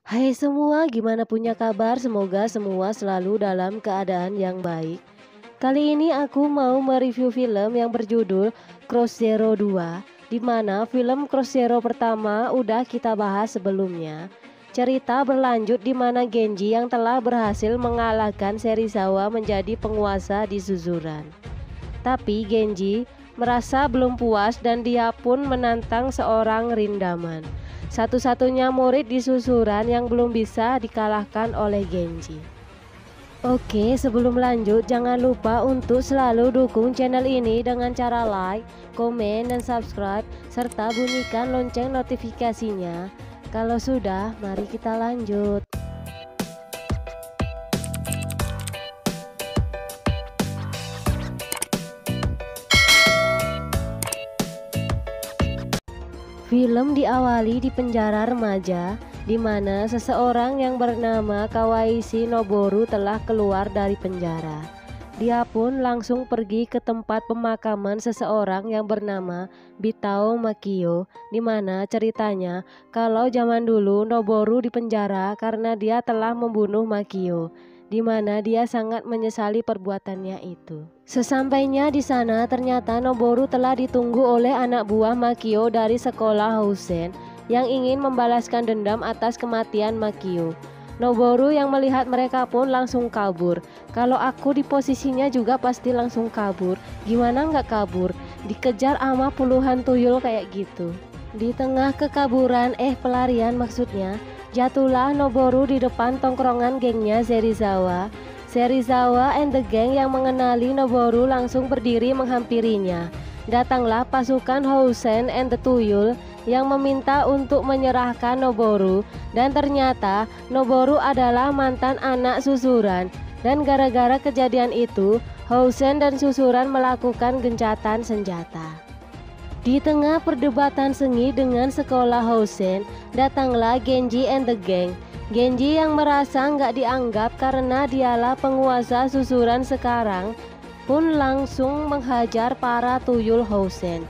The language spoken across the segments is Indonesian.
Hai semua, gimana punya kabar? Semoga semua selalu dalam keadaan yang baik. Kali ini aku mau mereview film yang berjudul Cross Zero 2, di mana film Cross Zero pertama udah kita bahas sebelumnya. Cerita berlanjut di mana Genji yang telah berhasil mengalahkan Serizawa menjadi penguasa di Suzuran. Tapi Genji merasa belum puas dan dia pun menantang seorang Rindaman, satu-satunya murid di Suzuran yang belum bisa dikalahkan oleh Genji. Oke, sebelum lanjut jangan lupa untuk selalu dukung channel ini dengan cara like, komen, dan subscribe, serta bunyikan lonceng notifikasinya. Kalau sudah, mari kita lanjut. Film diawali di penjara remaja, di mana seseorang yang bernama Kawaishi Noboru telah keluar dari penjara. Dia pun langsung pergi ke tempat pemakaman seseorang yang bernama Bitao Makio, di mana ceritanya kalau zaman dulu Noboru dipenjara karena dia telah membunuh Makio, di mana dia sangat menyesali perbuatannya itu. Sesampainya di sana, ternyata Noboru telah ditunggu oleh anak buah Makio dari sekolah Housen yang ingin membalaskan dendam atas kematian Makio. Noboru yang melihat mereka pun langsung kabur. Kalau aku di posisinya juga pasti langsung kabur. Gimana nggak kabur? Dikejar ama puluhan tuyul kayak gitu. Di tengah kekaburan, pelarian maksudnya, jatuhlah Noboru di depan tongkrongan gengnya Serizawa. Serizawa and the gang yang mengenali Noboru langsung berdiri menghampirinya. Datanglah pasukan Housen and the Tuyul yang meminta untuk menyerahkan Noboru, dan ternyata Noboru adalah mantan anak Suzuran, dan gara-gara kejadian itu Housen dan Suzuran melakukan gencatan senjata. Di tengah perdebatan sengit dengan sekolah Housen, datanglah Genji and the gang. Genji yang merasa nggak dianggap karena dialah penguasa Suzuran sekarang pun langsung menghajar para tuyul Housen.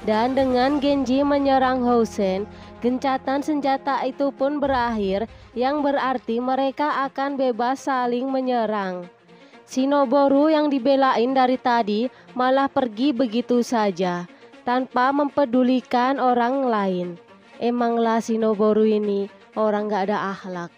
Dan dengan Genji menyerang Housen, gencatan senjata itu pun berakhir, yang berarti mereka akan bebas saling menyerang. Si Noboru yang dibelain dari tadi malah pergi begitu saja, tanpa mempedulikan orang lain. Emanglah si Noboru ini orang gak ada akhlak.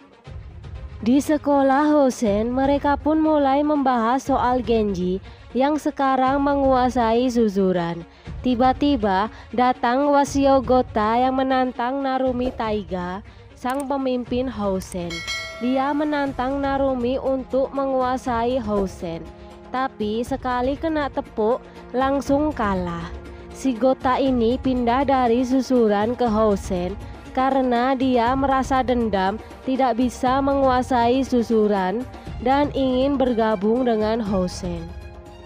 Di sekolah Housen, mereka pun mulai membahas soal Genji yang sekarang menguasai Suzuran. Tiba-tiba datang Wasiogota yang menantang Narumi Taiga, sang pemimpin Housen. Dia menantang Narumi untuk menguasai Housen, tapi sekali kena tepuk langsung kalah. Si Gota ini pindah dari Suzuran ke Housen karena dia merasa dendam tidak bisa menguasai Suzuran dan ingin bergabung dengan Housen.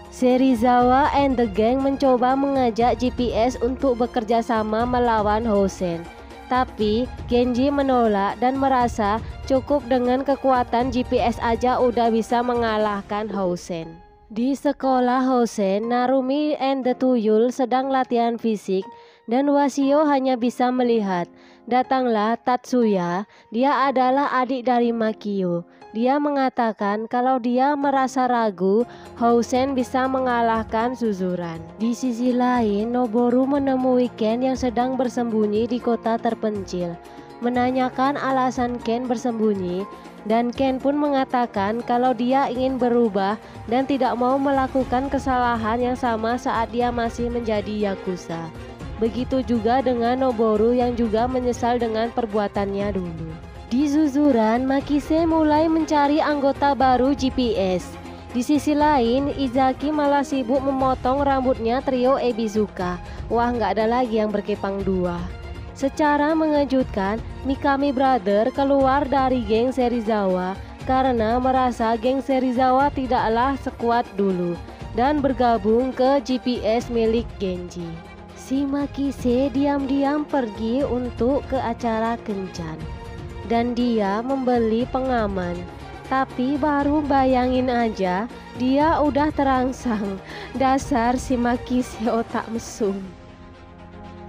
Serizawa and the gang mencoba mengajak GPS untuk bekerja sama melawan Housen, tapi Genji menolak dan merasa cukup dengan kekuatan GPS aja udah bisa mengalahkan Housen. Di sekolah Housen, Narumi and the Tuyul sedang latihan fisik dan Wasio hanya bisa melihat. Datanglah Tatsuya, dia adalah adik dari Makio. Dia mengatakan kalau dia merasa ragu Housen bisa mengalahkan Suzuran. Di sisi lain, Noboru menemui Ken yang sedang bersembunyi di kota terpencil, menanyakan alasan Ken bersembunyi, dan Ken pun mengatakan kalau dia ingin berubah dan tidak mau melakukan kesalahan yang sama saat dia masih menjadi Yakuza. Begitu juga dengan Noboru yang juga menyesal dengan perbuatannya dulu. Di Suzuran, Makise mulai mencari anggota baru GPS. Di sisi lain, Izaki malah sibuk memotong rambutnya trio Ebizuka. Wah, nggak ada lagi yang berkepang dua. Secara mengejutkan, Mikami Brother keluar dari geng Serizawa karena merasa geng Serizawa tidaklah sekuat dulu dan bergabung ke GPS milik Genji. Si Makise diam-diam pergi untuk ke acara kencan dan dia membeli pengaman. Tapi baru bayangin aja, dia udah terangsang. Dasar si Makise otak mesum.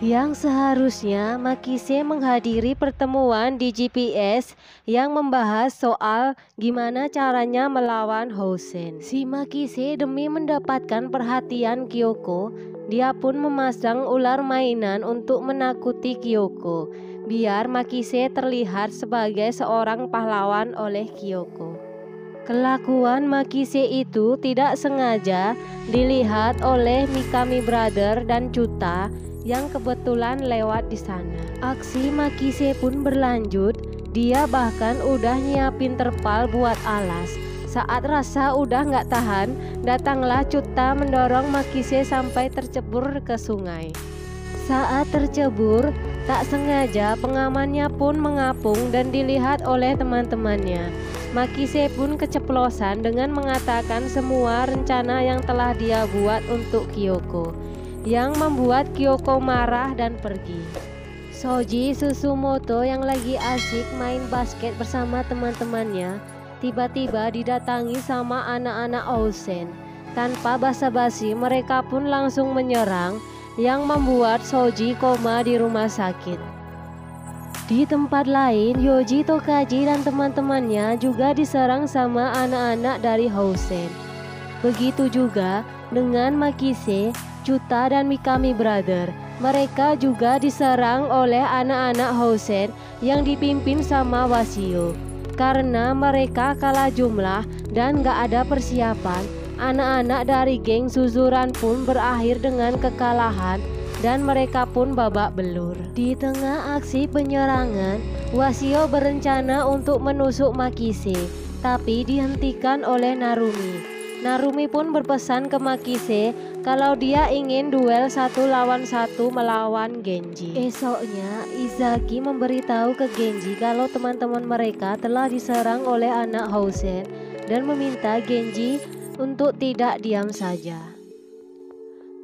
yang seharusnya Makise menghadiri pertemuan di GPS yang membahas soal gimana caranya melawan Housen. Si Makise demi mendapatkan perhatian Kyoko, dia pun memasang ular mainan untuk menakuti Kyoko, biar Makise terlihat sebagai seorang pahlawan oleh Kyoko. Kelakuan Makise itu tidak sengaja dilihat oleh Mikami Brother dan Chuta yang kebetulan lewat di sana. Aksi Makise pun berlanjut, dia bahkan udah nyiapin terpal buat alas. Saat rasa udah nggak tahan, datanglah Chuta mendorong Makise sampai tercebur ke sungai. Saat tercebur, tak sengaja pengamannya pun mengapung dan dilihat oleh teman-temannya. Makise pun keceplosan dengan mengatakan semua rencana yang telah dia buat untuk Kyoko, yang membuat Kyoko marah dan pergi. Shoji Susumoto yang lagi asik main basket bersama teman-temannya tiba-tiba didatangi sama anak-anak Housen. Tanpa basa-basi mereka pun langsung menyerang, yang membuat Shoji koma di rumah sakit. Di tempat lain, Yoji Tokaji dan teman-temannya juga diserang sama anak-anak dari Housen. Begitu juga dengan Makise, Chuta dan Mikami Brother. Mereka juga diserang oleh anak-anak Housen yang dipimpin sama Wasio. Karena mereka kalah jumlah dan gak ada persiapan, anak-anak dari geng Suzuran pun berakhir dengan kekalahan dan mereka pun babak belur. Di tengah aksi penyerangan, Wasio berencana untuk menusuk Makise, tapi dihentikan oleh Narumi. Narumi pun berpesan ke Makise kalau dia ingin duel 1 lawan 1 melawan Genji. Esoknya, Izaki memberitahu ke Genji kalau teman-teman mereka telah diserang oleh anak Housen dan meminta Genji untuk tidak diam saja.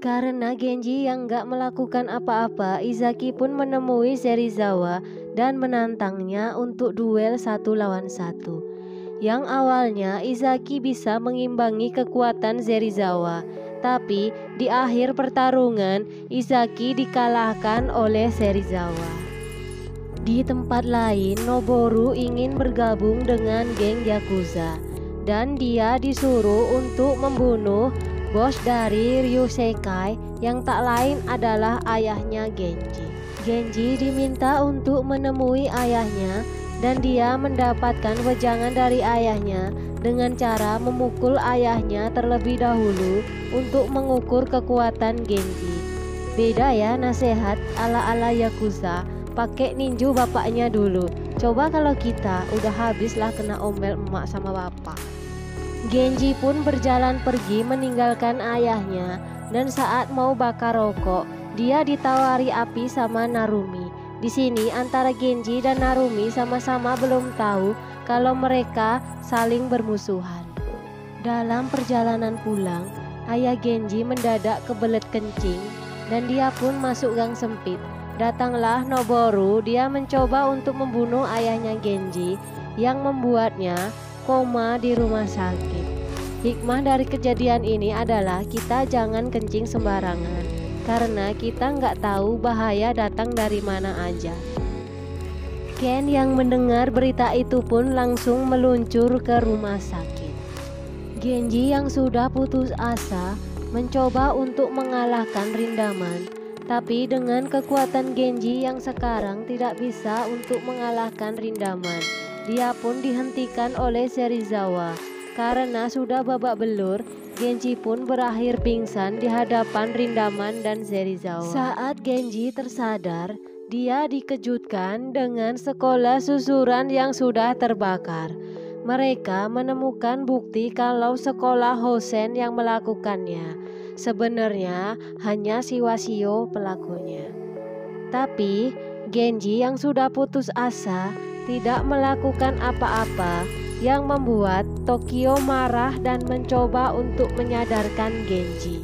Karena Genji yang gak melakukan apa-apa, Izaki pun menemui Serizawa dan menantangnya untuk duel 1 lawan 1. Yang awalnya Izaki bisa mengimbangi kekuatan Serizawa, tapi di akhir pertarungan Izaki dikalahkan oleh Serizawa. Di tempat lain, Noboru ingin bergabung dengan geng Yakuza dan dia disuruh untuk membunuh bos dari Ryusekai yang tak lain adalah ayahnya Genji. Genji diminta untuk menemui ayahnya dan dia mendapatkan wejangan dari ayahnya dengan cara memukul ayahnya terlebih dahulu untuk mengukur kekuatan Genji. Beda ya nasihat ala-ala Yakuza, pakai ninju bapaknya dulu. Coba kalau kita udah habislah kena omel emak sama bapak. Genji pun berjalan pergi meninggalkan ayahnya, dan saat mau bakar rokok, dia ditawari api sama Narumi. Di sini antara Genji dan Narumi sama-sama belum tahu kalau mereka saling bermusuhan. Dalam perjalanan pulang, ayah Genji mendadak kebelet kencing dan dia pun masuk gang sempit. Datanglah Noboru, dia mencoba untuk membunuh ayahnya Genji yang membuatnya koma di rumah sakit. Hikmah dari kejadian ini adalah kita jangan kencing sembarangan, karena kita nggak tahu bahaya datang dari mana aja. Ken yang mendengar berita itu pun langsung meluncur ke rumah sakit. Genji yang sudah putus asa mencoba untuk mengalahkan Rindaman, tapi dengan kekuatan Genji yang sekarang tidak bisa untuk mengalahkan Rindaman. Dia pun dihentikan oleh Serizawa. Karena sudah babak belur, Genji pun berakhir pingsan di hadapan Rindaman dan Serizawa. Saat Genji tersadar, dia dikejutkan dengan sekolah Suzuran yang sudah terbakar. Mereka menemukan bukti kalau sekolah Housen yang melakukannya. Sebenarnya hanya si Wasio pelakunya. Tapi Genji yang sudah putus asa tidak melakukan apa-apa, yang membuat Tokyo marah dan mencoba untuk menyadarkan Genji.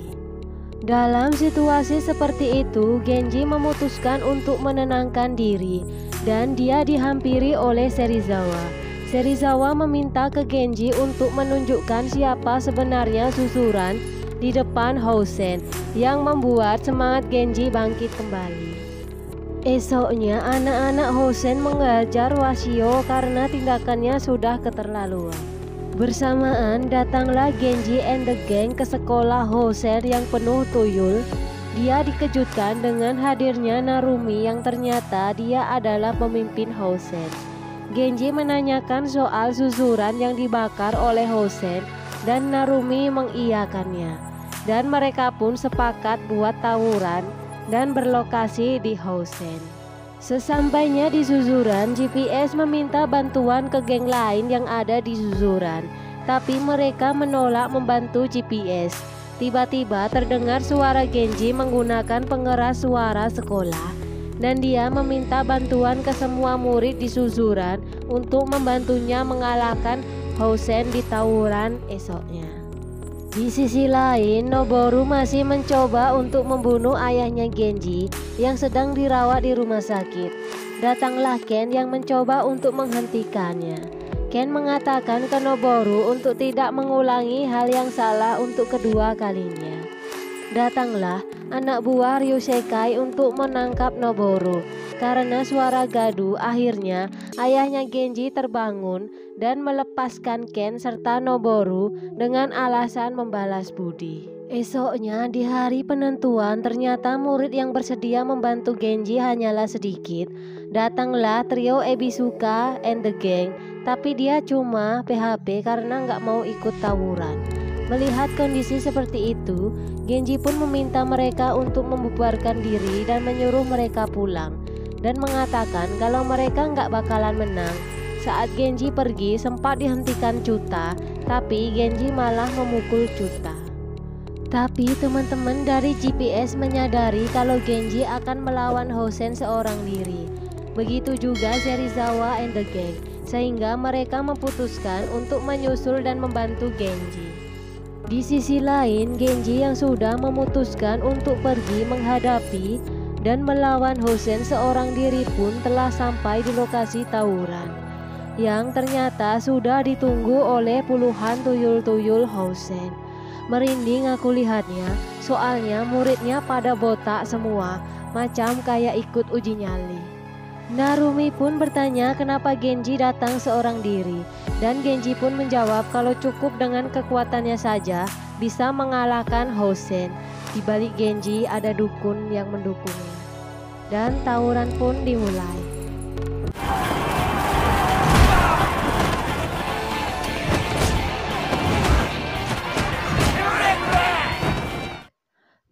Dalam situasi seperti itu, Genji memutuskan untuk menenangkan diri dan dia dihampiri oleh Serizawa. Serizawa meminta ke Genji untuk menunjukkan siapa sebenarnya Suzuran di depan Housen, yang membuat semangat Genji bangkit kembali. Esoknya anak-anak Hosen mengajar Washio karena tindakannya sudah keterlaluan. Bersamaan datanglah Genji and the Gang ke sekolah Hosen yang penuh tuyul. Dia dikejutkan dengan hadirnya Narumi yang ternyata dia adalah pemimpin Hosen. Genji menanyakan soal susuran yang dibakar oleh Hosen dan Narumi mengiyakannya. Dan mereka pun sepakat buat tawuran dan berlokasi di Hosen. Sesampainya di Suzuran, GPS meminta bantuan ke geng lain yang ada di Suzuran, tapi mereka menolak membantu GPS. Tiba-tiba terdengar suara Genji menggunakan pengeras suara sekolah, dan dia meminta bantuan ke semua murid di Suzuran untuk membantunya mengalahkan Hosen di tawuran esoknya. Di sisi lain, Noboru masih mencoba untuk membunuh ayahnya Genji yang sedang dirawat di rumah sakit. Datanglah Ken yang mencoba untuk menghentikannya. Ken mengatakan ke Noboru untuk tidak mengulangi hal yang salah untuk kedua kalinya. Datanglah anak buah Ryusekai untuk menangkap Noboru. Karena suara gaduh, akhirnya ayahnya Genji terbangun dan melepaskan Ken serta Noboru dengan alasan membalas budi. Esoknya di hari penentuan ternyata murid yang bersedia membantu Genji hanyalah sedikit. Datanglah trio Ebisuka and the Gang, tapi dia cuma PHP karena nggak mau ikut tawuran. Melihat kondisi seperti itu, Genji pun meminta mereka untuk membubarkan diri dan menyuruh mereka pulang. Dan mengatakan kalau mereka nggak bakalan menang. Saat Genji pergi sempat dihentikan Chuta, tapi Genji malah memukul Chuta. Tapi teman-teman dari GPS menyadari kalau Genji akan melawan Hosen seorang diri. Begitu juga Serizawa and the Gang, sehingga mereka memutuskan untuk menyusul dan membantu Genji. Di sisi lain, Genji yang sudah memutuskan untuk pergi menghadapi dan melawan Hosen seorang diri pun telah sampai di lokasi tawuran, yang ternyata sudah ditunggu oleh puluhan tuyul-tuyul Hosen. Merinding aku lihatnya, soalnya muridnya pada botak semua, macam kayak ikut uji nyali. Narumi pun bertanya kenapa Genji datang seorang diri, dan Genji pun menjawab kalau cukup dengan kekuatannya saja bisa mengalahkan Hosen. Di balik Genji ada dukun yang mendukungnya. Dan tawuran pun dimulai.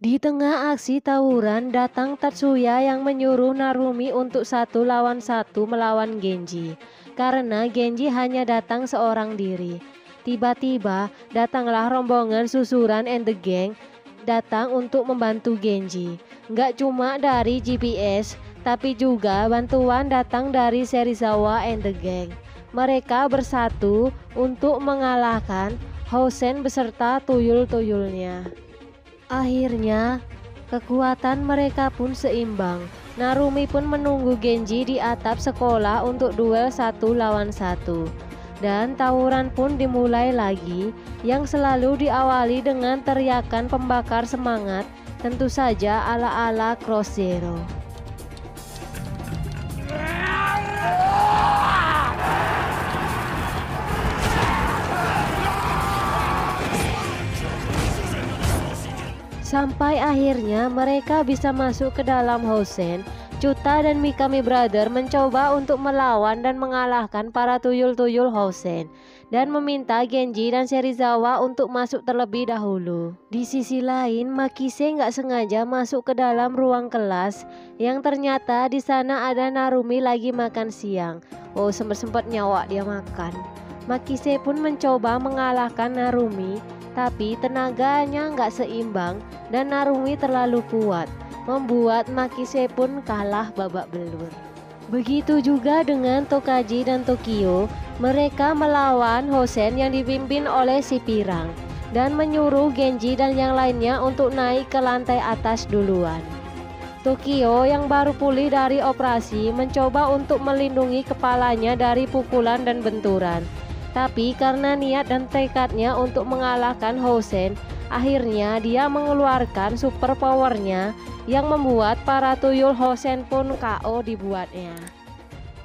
Di tengah aksi tawuran datang Tatsuya yang menyuruh Narumi untuk 1 lawan 1 melawan Genji. Karena Genji hanya datang seorang diri. Tiba-tiba datanglah rombongan Suzuran and the Gang datang untuk membantu Genji. Nggak cuma dari GPS, tapi juga bantuan datang dari Serizawa and the Gang. Mereka bersatu untuk mengalahkan Hosen beserta tuyul-tuyulnya. Akhirnya, kekuatan mereka pun seimbang. Narumi pun menunggu Genji di atap sekolah untuk duel 1 lawan 1. Dan tawuran pun dimulai lagi, yang selalu diawali dengan teriakan pembakar semangat, tentu saja ala-ala Cross Zero. Sampai akhirnya mereka bisa masuk ke dalam Hosen. Chuta dan Mikami Brother mencoba untuk melawan dan mengalahkan para tuyul-tuyul Hosen dan meminta Genji dan Serizawa untuk masuk terlebih dahulu. Di sisi lain, Makise nggak sengaja masuk ke dalam ruang kelas yang ternyata di sana ada Narumi lagi makan siang. Oh, sempat nyawa dia makan. Makise pun mencoba mengalahkan Narumi, tapi tenaganya nggak seimbang dan Narumi terlalu kuat, membuat Makise pun kalah babak belur. Begitu juga dengan Tokaji dan Tokyo, mereka melawan Hosen yang dipimpin oleh si Pirang dan menyuruh Genji dan yang lainnya untuk naik ke lantai atas duluan. Tokyo yang baru pulih dari operasi mencoba untuk melindungi kepalanya dari pukulan dan benturan. Tapi karena niat dan tekadnya untuk mengalahkan Hosen, Akhirnya dia mengeluarkan super powernya yang membuat para tuyul Hosen pun KO dibuatnya.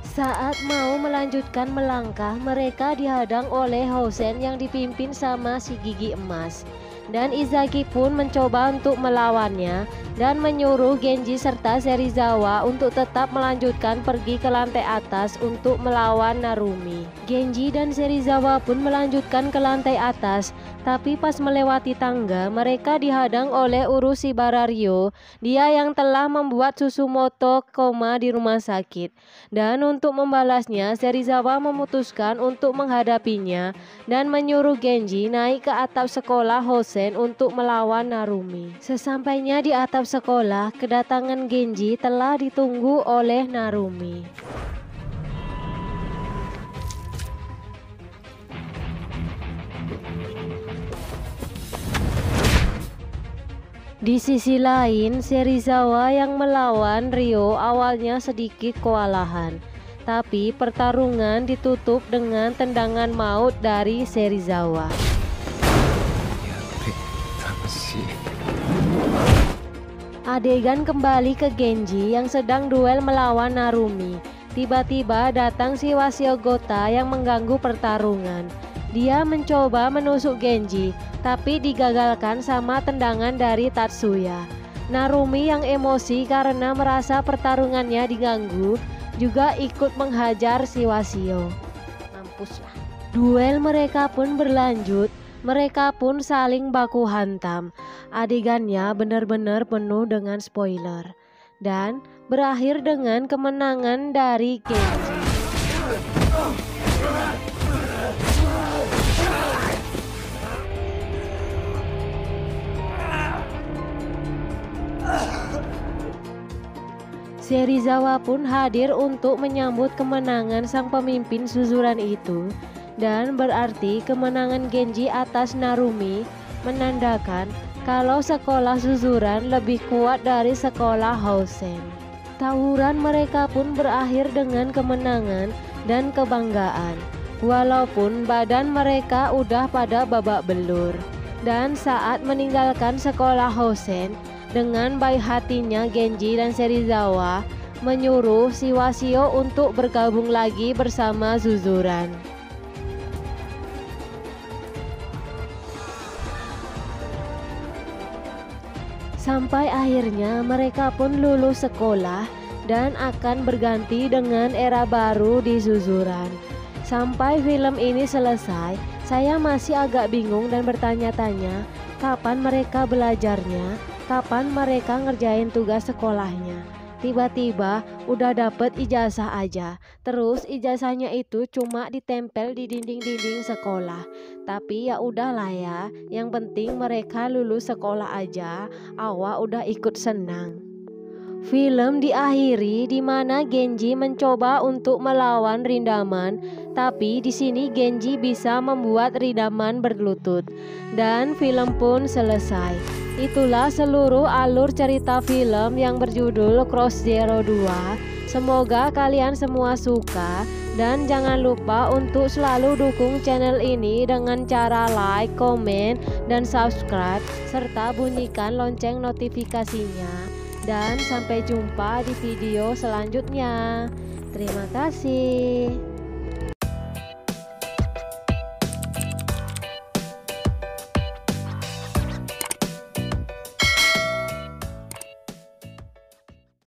Saat mau melanjutkan melangkah, mereka dihadang oleh Hosen yang dipimpin sama si Gigi Emas. Dan Izaki pun mencoba untuk melawannya dan menyuruh Genji serta Serizawa untuk tetap melanjutkan pergi ke lantai atas untuk melawan Narumi. Genji dan Serizawa pun melanjutkan ke lantai atas, tapi pas melewati tangga mereka dihadang oleh Urushibara Ryo, dia yang telah membuat Susumoto koma di rumah sakit. Dan untuk membalasnya, Serizawa memutuskan untuk menghadapinya dan menyuruh Genji naik ke atap sekolah Hosen untuk melawan Narumi. Sesampainya di atap sekolah, kedatangan Genji telah ditunggu oleh Narumi. Di sisi lain, Serizawa yang melawan Ryo awalnya sedikit kewalahan, tapi pertarungan ditutup dengan tendangan maut dari Serizawa. Adegan kembali ke Genji yang sedang duel melawan Narumi. Tiba-tiba datang si Wasiogota yang mengganggu pertarungan. Dia mencoba menusuk Genji, tapi digagalkan sama tendangan dari Tatsuya. Narumi yang emosi karena merasa pertarungannya diganggu, juga ikut menghajar si Wasio. Mampuslah. Duel mereka pun berlanjut. Mereka pun saling baku hantam. Adegannya benar-benar penuh dengan spoiler. Dan berakhir dengan kemenangan dari Genji. Serizawa pun hadir untuk menyambut kemenangan sang pemimpin Suzuran itu. Dan berarti kemenangan Genji atas Narumi menandakan kalau sekolah Suzuran lebih kuat dari sekolah Hosen. Tawuran mereka pun berakhir dengan kemenangan dan kebanggaan, walaupun badan mereka udah pada babak belur. Dan saat meninggalkan sekolah Hosen, dengan baik hatinya Genji dan Serizawa menyuruh si Wasio untuk bergabung lagi bersama Suzuran. Sampai akhirnya mereka pun lulus sekolah dan akan berganti dengan era baru di Suzuran. Sampai film ini selesai, saya masih agak bingung dan bertanya-tanya kapan mereka belajarnya, kapan mereka ngerjain tugas sekolahnya. Tiba-tiba udah dapet ijazah aja. Terus ijazahnya itu cuma ditempel di dinding-dinding sekolah. Tapi ya udahlah ya, yang penting mereka lulus sekolah aja. Awak udah ikut senang. Film diakhiri di mana Genji mencoba untuk melawan Rindaman, tapi di sini Genji bisa membuat Rindaman berlutut dan film pun selesai. Itulah seluruh alur cerita film yang berjudul Cross Zero 2. Semoga kalian semua suka dan jangan lupa untuk selalu dukung channel ini dengan cara like, komen, dan subscribe serta bunyikan lonceng notifikasinya. Dan sampai jumpa di video selanjutnya. Terima kasih.